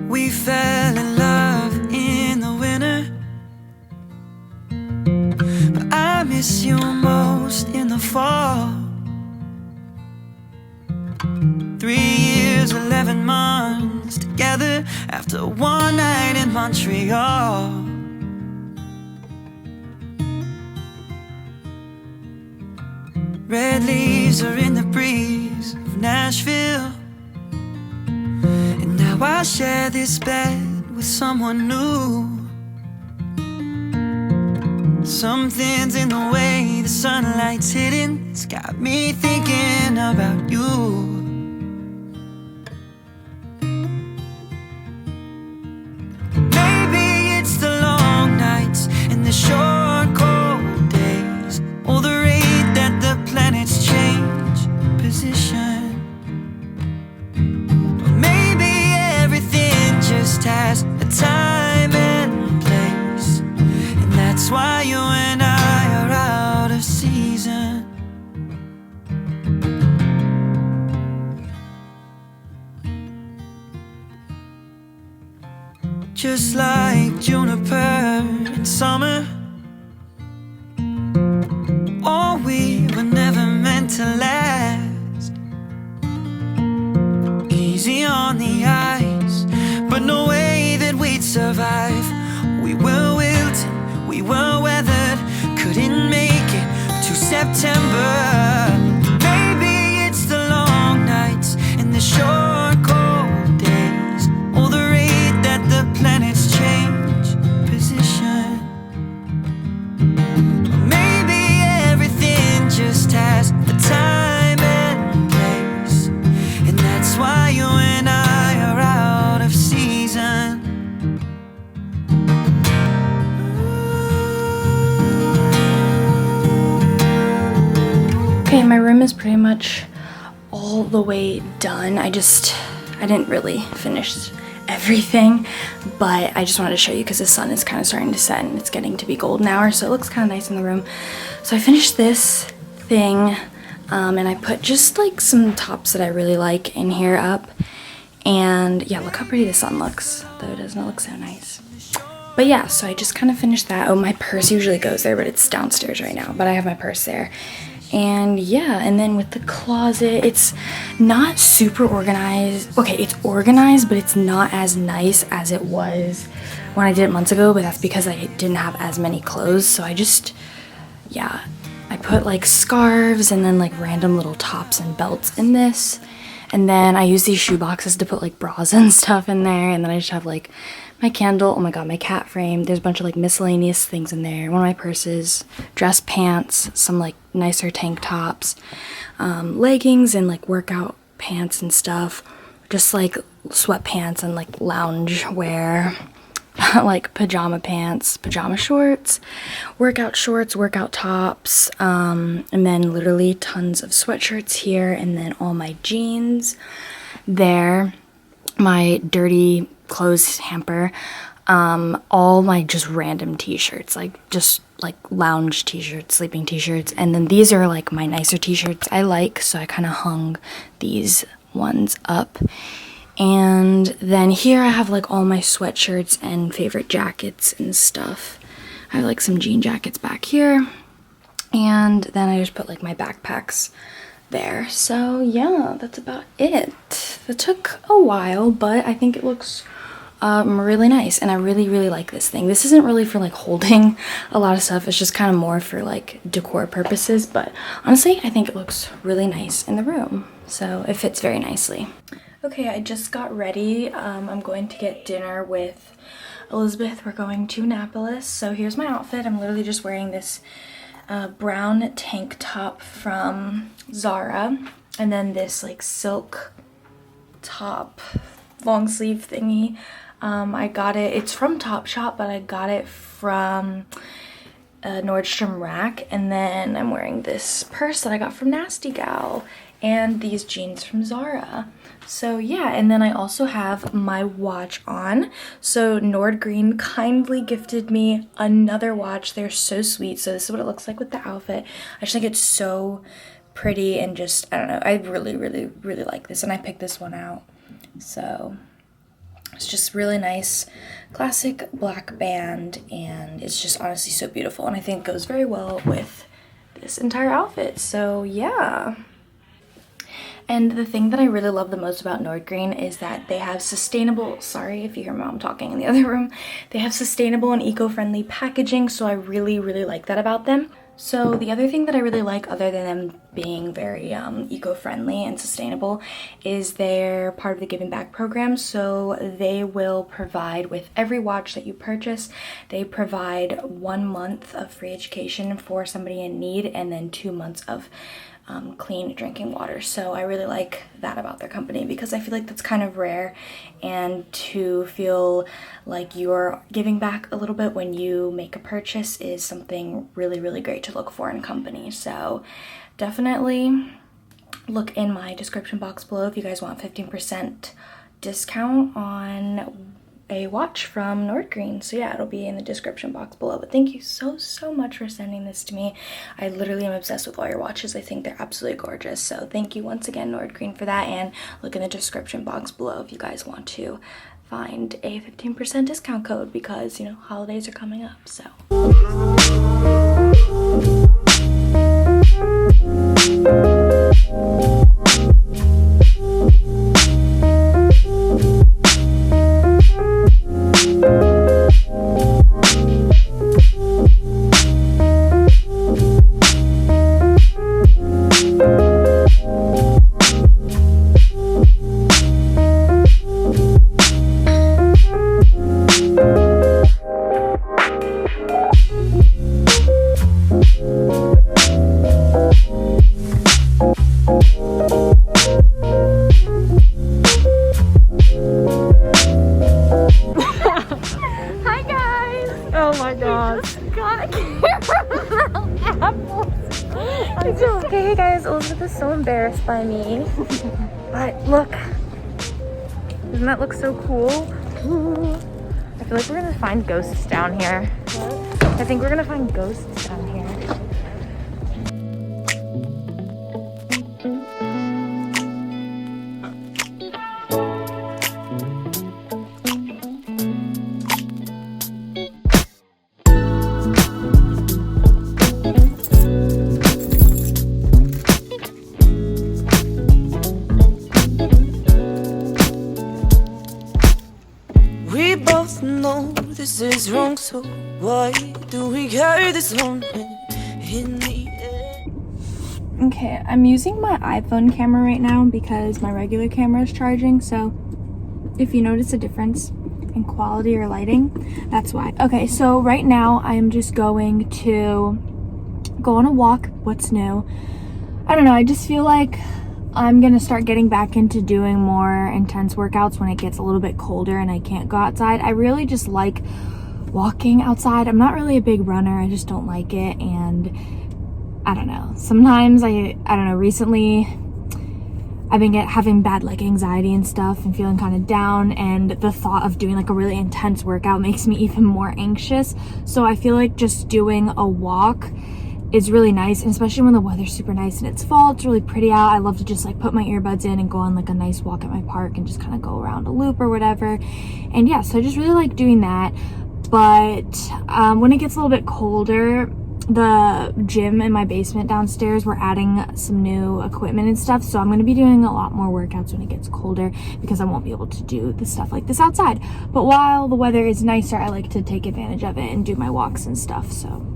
We fell in love in the winter, but I miss you most in the fall. 3 years, 11 months together after one night in Montreal. Red leaves are in the breeze of Nashville, and now I share this bed with someone new. Something's in the way the sunlight's hitting, it's got me thinking about you. Maybe it's the long nights and the short cold days, or the rate that the planets change position. Or maybe everything just has a time and place, and that's why you and I are out of season. Just like juniper in summer, oh, we were never meant to last. Easy on the ice, but no way that we'd survive. We were wilted, we were weathered, couldn't make it to September. Maybe it's the long nights and the short cold days, or the rate that the planets change position. Or maybe everything just has a time and place, and that's why you and I are out of season. Okay, my room is pretty much all the way done. I didn't really finish everything, but I just wanted to show you because the sun is kind of starting to set and it's getting to be golden hour, so it looks kind of nice in the room. So I finished this thing, and I put just like some tops that I really like in here up. And yeah, look how pretty the sun looks, though it doesn't look so nice. But yeah, so I just kind of finished that. Oh, my purse usually goes there, but it's downstairs right now, but I have my purse there. And yeah, and then with the closet, it's not super organized. Okay, it's organized, but it's not as nice as it was when I did it months ago, but that's because I didn't have as many clothes. So I just, yeah, I put like scarves and then like random little tops and belts in this. And then I use these shoe boxes to put like bras and stuff in there. And then I just have like my candle, oh my god, my cat frame. There's a bunch of like miscellaneous things in there. One of my purses, dress pants, some like nicer tank tops, leggings and like workout pants and stuff. Just like sweatpants and like lounge wear, like pajama pants, pajama shorts, workout tops, and then literally tons of sweatshirts here, and then all my jeans there, my dirty clothes hamper, all my just random t-shirts, like just like lounge t-shirts, sleeping t-shirts, and then these are like my nicer t-shirts I like, so I kind of hung these ones up. And then here I have like all my sweatshirts and favorite jackets and stuff. I have like some jean jackets back here, and then I just put like my backpacks there. So yeah, that's about it. That took a while, but I think it looks really nice, and I really like this thing. This isn't really for like holding a lot of stuff, it's just kind of more for like decor purposes, but honestly I think it looks really nice in the room, so it fits very nicely. Okay, I just got ready. I'm going to get dinner with Elizabeth. We're going to Annapolis, so here's my outfit. I'm literally just wearing this brown tank top from Zara, and then this like silk top long sleeve thingy. I got it, it's from Topshop, but I got it from Nordstrom Rack. And then I'm wearing this purse that I got from Nasty Gal, and these jeans from Zara. So yeah, and then I also have my watch on. So Nordgreen kindly gifted me another watch. They're so sweet. So this is what it looks like with the outfit. I just think it's so pretty and just, I don't know, I really, really, really like this, and I picked this one out. So it's just really nice, classic black band, and it's just honestly so beautiful, and I think it goes very well with this entire outfit. So yeah. And the thing that I really love the most about Nordgreen is that they have sustainable, sorry if you hear mom talking in the other room, they have sustainable and eco-friendly packaging, so I really, really like that about them. So the other thing that I really like, other than them being very eco-friendly and sustainable, is they're part of the Giving Back program. So they will provide, with every watch that you purchase, they provide 1 month of free education for somebody in need, and then 2 months of clean drinking water. So I really like that about their company, because I feel like that's kind of rare, and to feel like you're giving back a little bit when you make a purchase is something really, really great to look for in company. So definitely look in my description box below if you guys want 15% discount on a watch from Nordgreen. So yeah, it'll be in the description box below. But thank you so, so much for sending this to me. I literally am obsessed with all your watches. I think they're absolutely gorgeous. So thank you once again, Nordgreen, for that. And look in the description box below if you guys want to find a 15% discount code, because, you know, holidays are coming up. So okay, hey guys, Elizabeth is so embarrassed by me. But look, doesn't that look so cool? I feel like we're gonna find ghosts down here. What? I think we're gonna find ghosts down here. We both know this is wrong, so why do we carry this on in the air? Okay, I'm using my iPhone camera right now because my regular camera is charging, so if you notice a difference in quality or lighting, that's why. Okay, so right now I'm just going to go on a walk. What's new? I don't know, I just feel like I'm gonna start getting back into doing more intense workouts when it gets a little bit colder and I can't go outside. I really just like walking outside. I'm not really a big runner, I just don't like it, and I don't know. Sometimes I don't know, recently I've been having bad like anxiety and stuff and feeling kind of down, and the thought of doing like a really intense workout makes me even more anxious. So I feel like just doing a walk is really nice, and especially when the weather's super nice and it's fall, it's really pretty out. I love to just like put my earbuds in and go on like a nice walk at my park and just kind of go around a loop or whatever. And yeah, so I just really like doing that. But when it gets a little bit colder, the gym in my basement downstairs, we're adding some new equipment and stuff, so I'm going to be doing a lot more workouts when it gets colder, because I won't be able to do the stuff like this outside. But while the weather is nicer, I like to take advantage of it and do my walks and stuff. So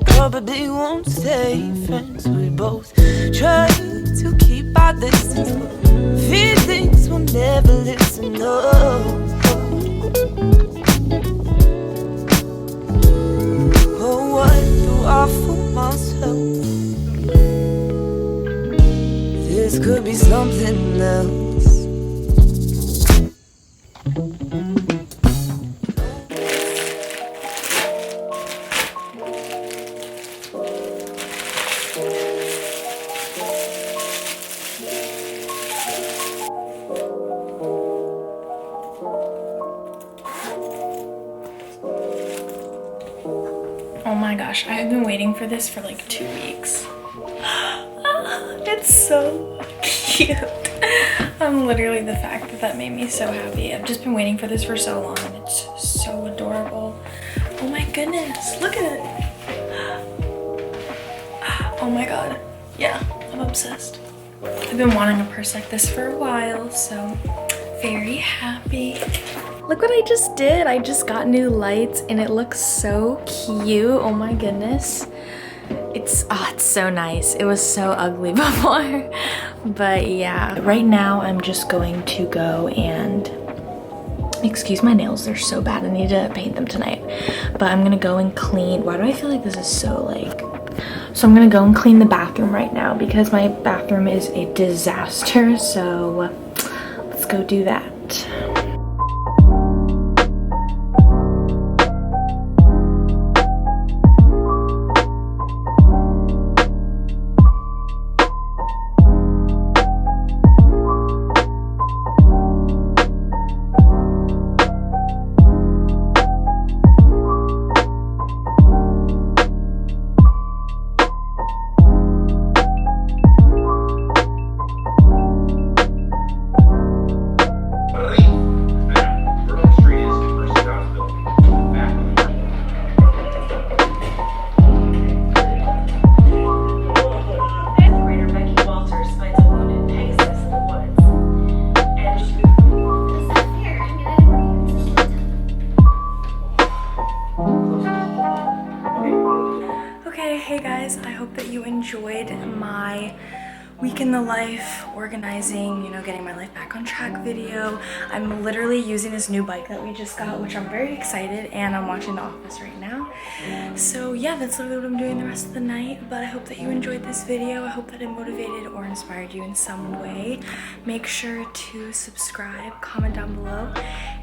probably won't stay friends. We both try to keep our distance, but feelings will never listen. No. Oh, what do I fool myself? This could be something else. Oh my gosh, I have been waiting for this for like 2 weeks. It's so cute. Literally the fact that that made me so happy. I've just been waiting for this for so long and it's so adorable. Oh my goodness, look at it. Oh my god, yeah, I'm obsessed. I've been wanting a purse like this for a while, so very happy. Look what I just did. I just got new lights and it looks so cute. Oh my goodness. It's so nice. It was so ugly before. But yeah, right now I'm just going to go and, excuse my nails, they're so bad. I need to paint them tonight. But I'm gonna go and clean. Why do I feel like this is so like, so I'm gonna go and clean the bathroom right now because my bathroom is a disaster. So let's go do that. Hey guys, I hope that you enjoyed my week in the life, organizing, you know, getting my life back on track video. I'm literally using this new bike that we just got, which I'm very excited, and I'm watching The Office right now. So yeah, that's literally what I'm doing the rest of the night, but I hope that you enjoyed this video. I hope that it motivated or inspired you in some way. Make sure to subscribe, comment down below,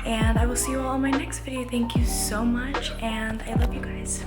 and I will see you all in my next video. Thank you so much, and I love you guys.